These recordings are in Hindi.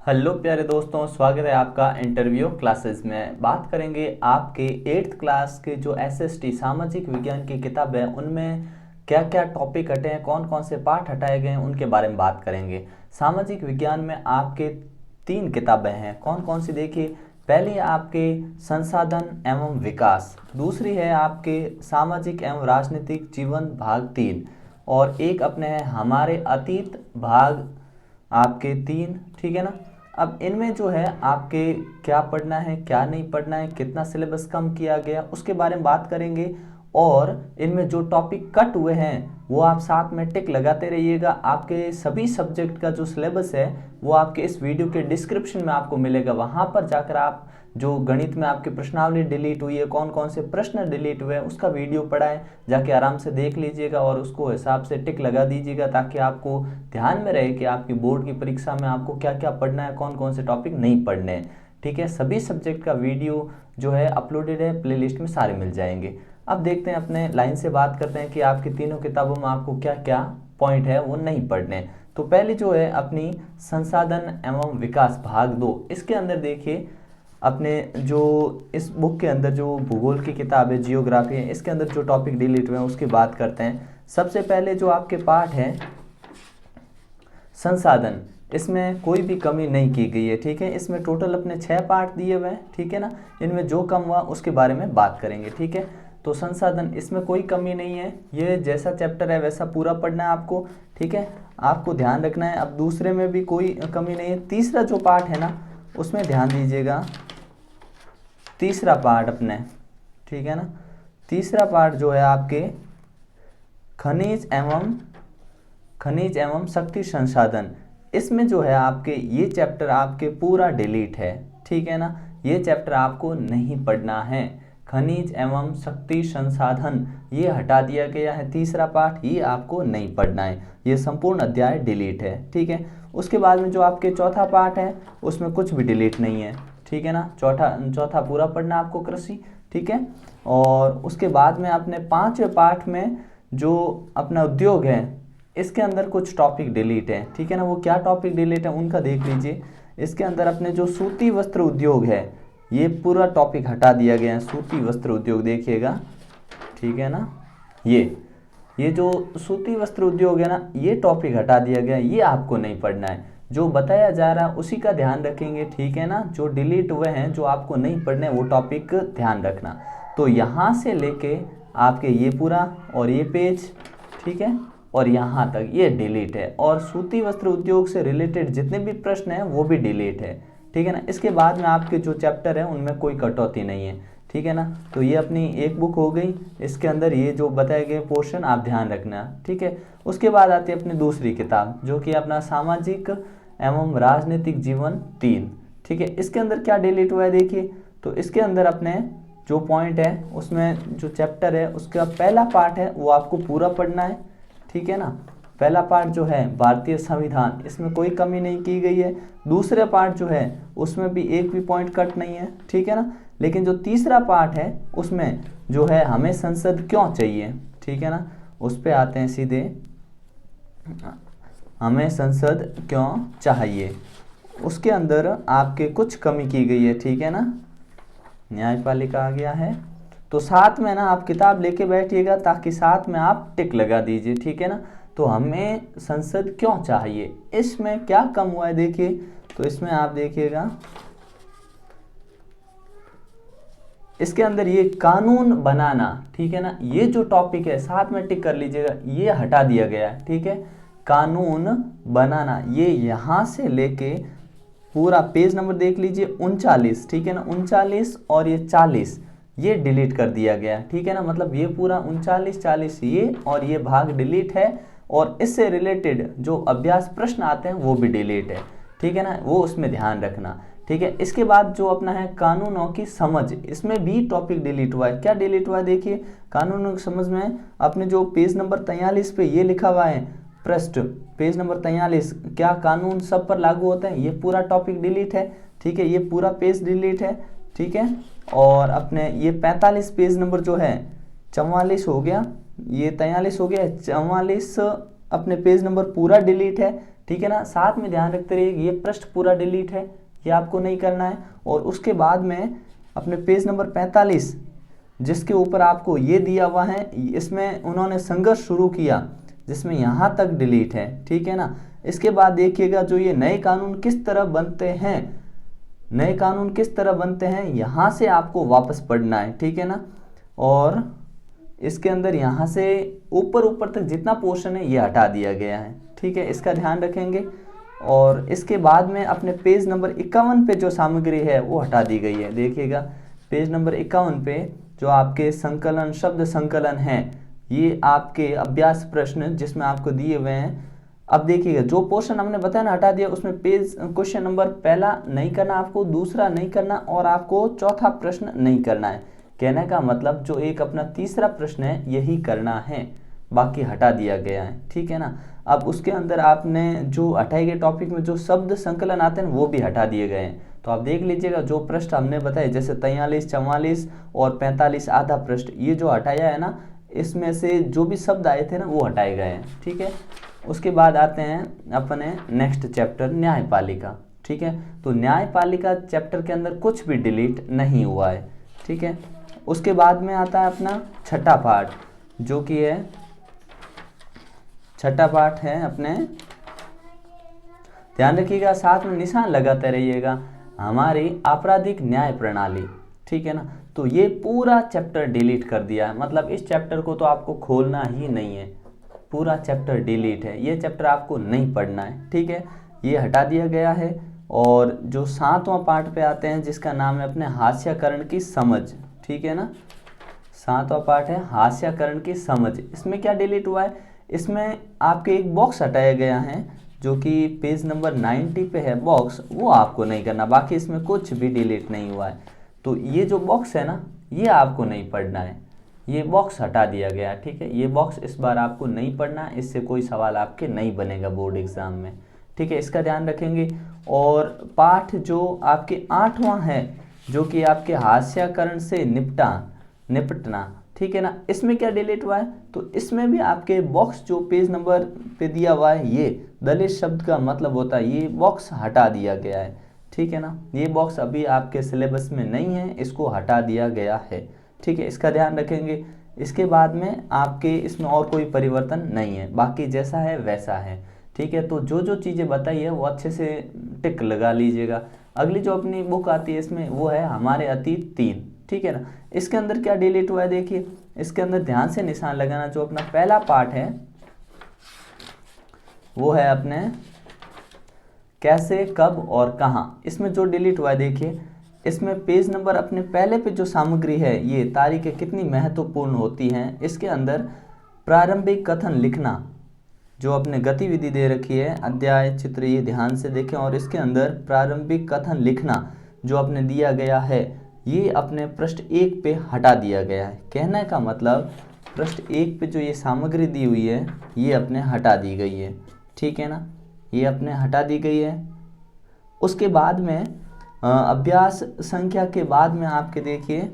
हेलो प्यारे दोस्तों, स्वागत है आपका इंटरव्यू क्लासेस में। बात करेंगे आपके 8th क्लास के जो एसएसटी सामाजिक विज्ञान की किताब है उनमें क्या क्या टॉपिक हटे हैं, कौन कौन से पार्ट हटाए गए हैं उनके बारे में बात करेंगे। सामाजिक विज्ञान में आपके 3 किताबें हैं, कौन कौन सी देखिए। पहली है आपके संसाधन एवं विकास, दूसरी है आपके सामाजिक एवं राजनीतिक जीवन भाग 3 और एक अपने है हमारे अतीत भाग आपके 3। ठीक है ना। अब इनमें जो है आपके क्या पढ़ना है क्या नहीं पढ़ना है, कितना सिलेबस कम किया गया उसके बारे में बात करेंगे। और इनमें जो टॉपिक कट हुए हैं वो आप साथ में टिक लगाते रहिएगा। आपके सभी सब्जेक्ट का जो सिलेबस है वो आपके इस वीडियो के डिस्क्रिप्शन में आपको मिलेगा। वहाँ पर जाकर आप जो गणित में आपकी प्रश्नावली डिलीट हुई है, कौन कौन से प्रश्न डिलीट हुए हैं उसका वीडियो पड़ा है, जाके आराम से देख लीजिएगा और उसको हिसाब से टिक लगा दीजिएगा ताकि आपको ध्यान में रहे कि आपकी बोर्ड की परीक्षा में आपको क्या क्या पढ़ना है, कौन कौन से टॉपिक नहीं पढ़ने हैं। ठीक है, सभी सब्जेक्ट का वीडियो जो है अपलोडेड है, प्लेलिस्ट में सारे मिल जाएंगे। अब देखते हैं, अपने लाइन से बात करते हैं कि आपकी तीनों किताबों में आपको क्या क्या पॉइंट है वो नहीं पढ़ने। तो पहले जो है अपनी संसाधन एवं विकास भाग 2, इसके अंदर देखिए अपने जो इस बुक के अंदर जो भूगोल की किताब है, जियोग्राफी है, इसके अंदर जो टॉपिक डिलीट हुए हैं उसकी बात करते हैं। सबसे पहले जो आपके पार्ट है संसाधन, इसमें कोई भी कमी नहीं की गई है। ठीक है, इसमें टोटल अपने 6 पार्ट दिए हुए हैं। ठीक है ना, इनमें जो कम हुआ उसके बारे में बात करेंगे। ठीक है, तो संसाधन इसमें कोई कमी नहीं है, ये जैसा चैप्टर है वैसा पूरा पढ़ना है आपको। ठीक है, आपको ध्यान रखना है। अब दूसरे में भी कोई कमी नहीं है। तीसरा जो पार्ट है ना उसमें ध्यान दीजिएगा, तीसरा पार्ट अपने, ठीक है ना, तीसरा पार्ट जो है आपके खनिज एवं शक्ति संसाधन, इसमें जो है आपके ये चैप्टर आपके पूरा डिलीट है। ठीक है ना, ये चैप्टर आपको नहीं पढ़ना है। खनिज एवं शक्ति संसाधन ये हटा दिया गया है, तीसरा पार्ट ये आपको नहीं पढ़ना है, ये संपूर्ण अध्याय डिलीट है। ठीक है, उसके बाद में जो आपके चौथा पार्ट है उसमें कुछ भी डिलीट नहीं है। ठीक है ना, चौथा पूरा पढ़ना आपको कृषि। ठीक है, और उसके बाद में अपने 5वें पार्ट में जो अपना उद्योग है इसके अंदर कुछ टॉपिक डिलीट है। ठीक है ना, वो क्या टॉपिक डिलीट है उनका देख लीजिए। इसके अंदर अपने जो सूती वस्त्र उद्योग है ये पूरा टॉपिक हटा दिया गया है, सूती वस्त्र उद्योग देखिएगा। ठीक है ना, ये जो सूती वस्त्र उद्योग है ना ये टॉपिक हटा दिया गया है, ये आपको नहीं पढ़ना है। जो बताया जा रहा है उसी का ध्यान रखेंगे। ठीक है ना, जो डिलीट हुए हैं जो आपको नहीं पढ़ने वो टॉपिक ध्यान रखना। तो यहाँ से लेके आपके ये पूरा और ये पेज, ठीक है, और यहाँ तक ये डिलीट है, और सूती वस्त्र उद्योग से रिलेटेड जितने भी प्रश्न हैं वो भी डिलीट है। ठीक है ना, इसके बाद में आपके जो चैप्टर है उनमें कोई कटौती नहीं है। ठीक है ना, तो ये अपनी एक बुक हो गई, इसके अंदर ये जो बताए गए पोर्शन आप ध्यान रखना। ठीक है, उसके बाद आती है अपनी दूसरी किताब जो कि अपना सामाजिक एवं राजनीतिक जीवन 3। ठीक है, इसके अंदर क्या डिलीट हुआ है देखिए। तो इसके अंदर अपने जो पॉइंट है उसमें जो चैप्टर है उसका पहला पार्ट है वो आपको पूरा पढ़ना है। ठीक है ना, पहला पार्ट जो है भारतीय संविधान, इसमें कोई कमी नहीं की गई है। दूसरा पार्ट जो है उसमें भी एक भी पॉइंट कट नहीं है। ठीक है ना, लेकिन जो तीसरा पार्ट है उसमें जो है हमें संसद क्यों चाहिए, ठीक है ना, उस पे आते हैं सीधे, हमें संसद क्यों चाहिए, उसके अंदर आपके कुछ कमी की गई है। ठीक है ना, न्यायपालिका आ गया है। तो साथ में ना आप किताब लेके बैठिएगा ताकि साथ में आप टिक लगा दीजिए। ठीक है ना, तो हमें संसद क्यों चाहिए, इसमें क्या कम हुआ है देखिए। तो इसमें आप देखिएगा इसके अंदर ये कानून बनाना, ठीक है ना, ये जो टॉपिक है साथ में टिक कर लीजिएगा, ये हटा दिया गया है। ठीक है, कानून बनाना ये यहाँ से लेके पूरा पेज नंबर देख लीजिए 39। ठीक है ना, 39 और ये 40 ये डिलीट कर दिया गया। ठीक है ना, मतलब ये पूरा 39 40 ये और ये भाग डिलीट है, और इससे रिलेटेड जो अभ्यास प्रश्न आते हैं वो भी डिलीट है। ठीक है ना, वो उसमें ध्यान रखना। ठीक है, इसके बाद जो अपना है कानूनों की समझ, इसमें भी टॉपिक डिलीट हुआ है। क्या डिलीट हुआ है देखिए, कानूनों की समझ में अपने जो पेज नंबर 43 पे ये लिखा हुआ है, पृष्ठ पेज नंबर 43, क्या कानून सब पर लागू होते हैं, ये पूरा टॉपिक डिलीट है। ठीक है, ये पूरा पेज डिलीट है। ठीक है, और अपने ये 45 पेज नंबर जो है 44 हो गया, ये 43 हो गया, 44 अपने पेज नंबर पूरा डिलीट है। ठीक है ना। साथ में ध्यान रखते रहिए ये पृष्ठ पूरा डिलीट है, ये आपको नहीं करना है। और उसके बाद में अपने पेज नंबर 45 जिसके ऊपर आपको ये दिया हुआ है, इसमें उन्होंने संघर्ष शुरू किया जिसमें यहाँ तक डिलीट है, ठीक है ना। इसके बाद देखिएगा जो ये नए कानून किस तरह बनते हैं, नए कानून किस तरह बनते हैं, यहाँ से आपको वापस पढ़ना है, ठीक है ना। और इसके अंदर यहाँ से ऊपर ऊपर तक जितना पोर्शन है ये हटा दिया गया है, ठीक है, इसका ध्यान रखेंगे। और इसके बाद में अपने पेज नंबर 51 पे जो सामग्री है वो हटा दी गई है। देखिएगा पेज नंबर 51 पे जो आपके संकलन, शब्द संकलन है, ये आपके अभ्यास प्रश्न जिसमें आपको दिए हुए हैं। अब देखिएगा जो पोर्शन हमने बताया ना हटा दिया, उसमें पेज क्वेश्चन नंबर पहला नहीं करना आपको, दूसरा नहीं करना और आपको चौथा प्रश्न नहीं करना है। कहने का मतलब जो एक अपना तीसरा प्रश्न है यही करना है, बाकी हटा दिया गया है, ठीक है ना। अब उसके अंदर आपने जो हटाए गए टॉपिक में जो शब्द संकलन आते हैं वो भी हटा दिए गए हैं। तो आप देख लीजिएगा जो पृष्ठ हमने बताए जैसे 43, 44 और 45 आधा पृष्ठ, ये जो हटाया है ना, इसमें से जो भी शब्द आए थे ना वो हटाए गए हैं, ठीक है। उसके बाद आते हैं अपने नेक्स्ट चैप्टर न्यायपालिका, ठीक है। तो न्यायपालिका चैप्टर के अंदर कुछ भी डिलीट नहीं हुआ है, ठीक है। उसके बाद में आता है अपना छठा पाठ जो कि है, छठा पाठ है अपने, ध्यान रखिएगा साथ में निशान लगाते रहिएगा, हमारी आपराधिक न्याय प्रणाली, ठीक है ना। तो ये पूरा चैप्टर डिलीट कर दिया है, मतलब इस चैप्टर को तो आपको खोलना ही नहीं है, पूरा चैप्टर डिलीट है, ये चैप्टर आपको नहीं पढ़ना है, ठीक है, ये हटा दिया गया है। और जो 7वां पाठ पे आते हैं जिसका नाम है अपने हास्यकरण की समझ, ठीक है ना। 7वां पाठ है हास्यकरण की समझ। इसमें क्या डिलीट हुआ है, इसमें आपके एक बॉक्स हटाया गया है जो कि पेज नंबर 90 पे है बॉक्स, वो आपको नहीं करना, बाकी इसमें कुछ भी डिलीट नहीं हुआ है। तो ये जो बॉक्स है ना ये आपको नहीं पढ़ना है, ये बॉक्स हटा दिया गया है, ठीक है। ये बॉक्स इस बार आपको नहीं पढ़ना है, इससे कोई सवाल आपके नहीं बनेगा बोर्ड एग्जाम में, ठीक है, इसका ध्यान रखेंगे। और पाठ जो आपके 8वां है जो कि आपके हास्यकरण से निपटना, ठीक है ना, इसमें क्या डिलीट हुआ है, तो इसमें भी आपके बॉक्स जो पेज नंबर पे दिया हुआ है, ये दलित शब्द का मतलब होता है, ये बॉक्स हटा दिया गया है, ठीक है ना। ये बॉक्स अभी आपके सिलेबस में नहीं है, इसको हटा दिया गया है, ठीक है, इसका ध्यान रखेंगे। इसके बाद में आपके इसमें और कोई परिवर्तन नहीं है, बाकी जैसा है वैसा है, ठीक है। तो जो जो चीज़ें बताई है वो अच्छे से टिक लगा लीजिएगा। अगली जो अपनी बुक आती है इसमें वो है हमारे अतीत 3, ठीक है ना। इसके अंदर क्या डिलीट हुआ है देखिए, इसके अंदर ध्यान से निशान लगाना, जो अपना पहला पार्ट है वो है अपने कैसे, कब और कहाँ। इसमें जो डिलीट हुआ है देखिए, इसमें पेज नंबर अपने पहले पे जो सामग्री है, ये तारीखें कितनी महत्वपूर्ण होती हैं, इसके अंदर प्रारंभिक कथन लिखना जो अपने गतिविधि दे रखी है, अध्याय चित्र, ये ध्यान से देखें। और इसके अंदर प्रारंभिक कथन लिखना जो अपने दिया गया है, ये अपने पृष्ठ 1 पे हटा दिया गया है। कहने का मतलब पृष्ठ 1 पे जो ये सामग्री दी हुई है ये अपने हटा दी गई है, ठीक है ना, ये अपने हटा दी गई है। उसके बाद में अभ्यास संख्या के बाद में आपके देखिए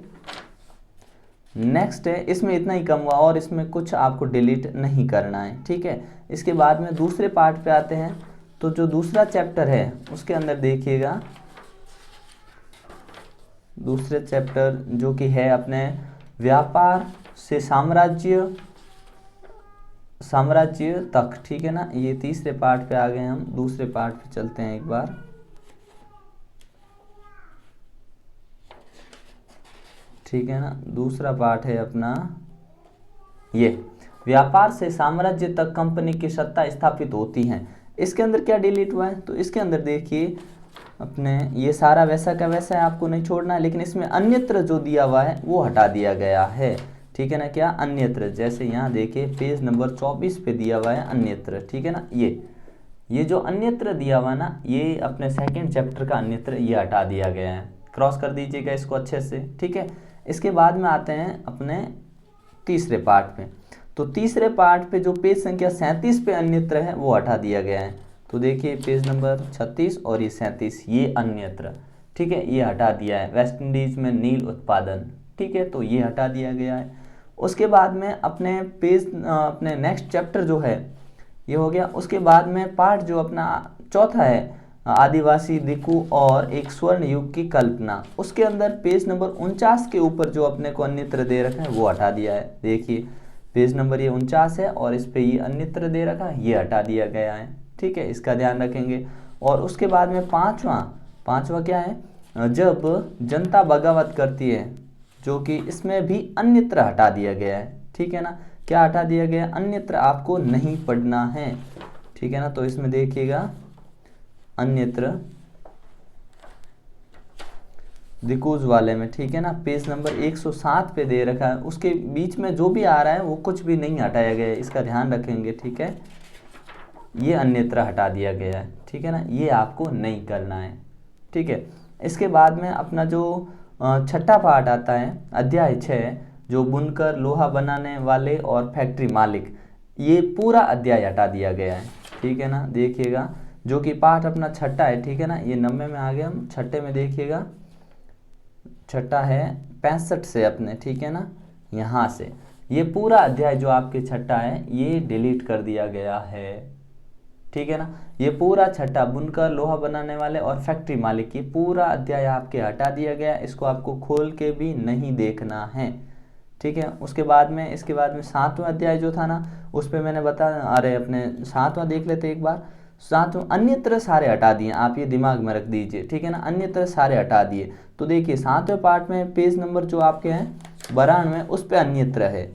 नेक्स्ट है, इसमें इतना ही कम हुआ और इसमें कुछ आपको डिलीट नहीं करना है, ठीक है। इसके बाद में दूसरे पार्ट पे आते हैं, तो जो दूसरा चैप्टर है उसके अंदर देखिएगा, दूसरे चैप्टर जो कि है अपने व्यापार से साम्राज्य तक, ठीक है ना। ये तीसरे पार्ट पे आ गए, हम दूसरे पार्ट पे चलते हैं एक बार। ठीक है ना, दूसरा पार्ट है अपना ये व्यापार से साम्राज्य तक कंपनी की सत्ता स्थापित होती है। इसके अंदर क्या डिलीट हुआ है, तो इसके अंदर देखिए अपने ये सारा वैसा का वैसा है, आपको नहीं छोड़ना है, लेकिन इसमें अन्यत्र जो दिया हुआ है वो हटा दिया गया है, ठीक है ना। क्या अन्यत्र, जैसे यहाँ देखिए पेज नंबर 24 पे दिया हुआ है अन्यत्र, ठीक है ना। ये जो अन्यत्र दिया हुआ ना, ये अपने सेकंड चैप्टर का अन्यत्र, ये हटा दिया गया है, क्रॉस कर दीजिएगा इसको अच्छे से, ठीक है। इसके बाद में आते हैं अपने तीसरे पार्ट पे, तो तीसरे पार्ट पे जो पेज संख्या 37 पे अन्यत्र है वो हटा दिया गया है। तो देखिए पेज नंबर 36 और ये 37, ये अन्यत्र, ठीक है, ये हटा दिया है। वेस्ट इंडीज में नील उत्पादन, ठीक है, तो ये हटा दिया गया है। उसके बाद में अपने पेज अपने नेक्स्ट चैप्टर जो है ये हो गया। उसके बाद में पाठ जो अपना चौथा है, आदिवासी दिकु और एक स्वर्ण युग की कल्पना, उसके अंदर पेज नंबर 49 के ऊपर जो अपने को अन्यत्र दे रखा है वो हटा दिया है। देखिए पेज नंबर ये 49 है और इस पे ये अन्यत्र दे रखा है, ये हटा दिया गया है। ठीक है, इसका ध्यान रखेंगे। और उसके बाद में पांचवा क्या है, जब जनता बगावत करती है, जो कि इसमें भी अन्यत्र हटा दिया गया है। ठीक है ना, क्या हटा दिया गया, अन्यत्र आपको नहीं पढ़ना है। ठीक है ना, तो इसमें देखिएगा अन्यत्र दिक्कूज वाले में, ठीक है ना, पेज नंबर 107 पे दे रखा है, उसके बीच में जो भी आ रहा है वो कुछ भी नहीं हटाया गया है, इसका ध्यान रखेंगे। ठीक है, ये अन्यत्र हटा दिया गया है। ठीक है ना, ये आपको नहीं करना है। ठीक है, इसके बाद में अपना जो छठा पार्ट आता है, अध्याय 6, जो बुनकर, लोहा बनाने वाले और फैक्ट्री मालिक, ये पूरा अध्याय हटा दिया गया है। ठीक है ना, देखिएगा जो कि पाठ अपना छठा है। ठीक है ना, ये 90 में आ गया, हम छठे में देखिएगा, छठा है 65 से अपने। ठीक है ना, यहाँ से ये पूरा अध्याय जो आपके छठा है ये डिलीट कर दिया गया है। ठीक है ना, ये पूरा छठा बुनकर, लोहा बनाने वाले और फैक्ट्री मालिक, ये पूरा अध्याय आपके हटा दिया गया, इसको आपको खोल के भी नहीं देखना है। ठीक है, उसके बाद में इसके बाद में 7वां अध्याय जो था ना, उस पर मैंने अरे अपने 7वां देख लेते एक बार। 7वां अन्यत्र सारे हटा दिए, आप ये दिमाग में रख दीजिए। ठीक है ना, अन्यत्र सारे हटा दिए। तो देखिए 7वें पार्ट में पेज नंबर जो आपके हैं 92 उस पर अन्यत्र है।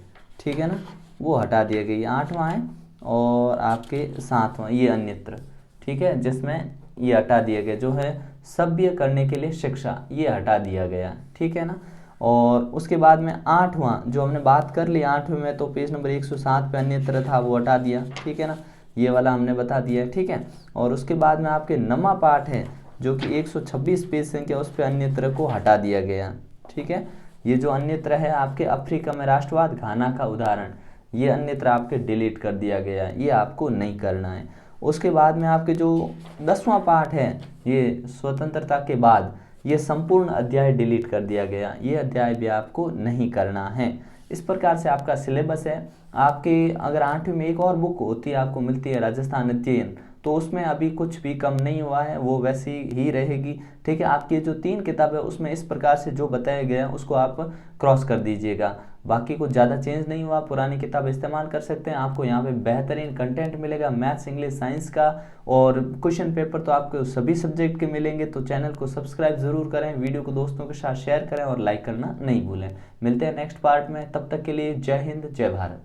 ठीक है ना, वो हटा दिया गया। 8वां है और आपके 7वां ये अन्यत्र। ठीक है, जिसमें ये हटा दिया गया, जो है सभ्य करने के लिए शिक्षा, ये हटा दिया गया। ठीक है ना, और उसके बाद में 8वां जो हमने बात कर ली, 8वें में तो पेज नंबर 107 पे अन्यत्र था, वो हटा दिया। ठीक है ना, ये वाला हमने बता दिया है। ठीक है, और उसके बाद में आपके 9वां पाठ है जो कि 126 पेज संख्या, उस पर अन्यत्र को हटा दिया गया। ठीक है, ये जो अन्यत्र है आपके अफ्रीका में राष्ट्रवाद, घाना का उदाहरण, ये अन्यत्र आपके डिलीट कर दिया गया, ये आपको नहीं करना है। उसके बाद में आपके जो 10वां पाठ है, ये स्वतंत्रता के बाद, ये संपूर्ण अध्याय डिलीट कर दिया गया, ये अध्याय भी आपको नहीं करना है। इस प्रकार से आपका सिलेबस है। आपके अगर 8वीं में एक और बुक होती है, आपको मिलती है राजस्थान अध्ययन, तो उसमें अभी कुछ भी कम नहीं हुआ है, वो वैसी ही रहेगी। ठीक है, आपकी जो 3 किताब है उसमें इस प्रकार से जो बताया गया है उसको आप क्रॉस कर दीजिएगा। बाकी कुछ ज़्यादा चेंज नहीं हुआ, पुरानी किताब इस्तेमाल कर सकते हैं। आपको यहाँ पे बेहतरीन कंटेंट मिलेगा, मैथ्स, इंग्लिश, साइंस का, और क्वेश्चन पेपर तो आपको सभी सब्जेक्ट के मिलेंगे। तो चैनल को सब्सक्राइब ज़रूर करें, वीडियो को दोस्तों के साथ शेयर करें और लाइक करना नहीं भूलें। मिलते हैं नेक्स्ट पार्ट में, तब तक के लिए जय हिंद, जय भारत।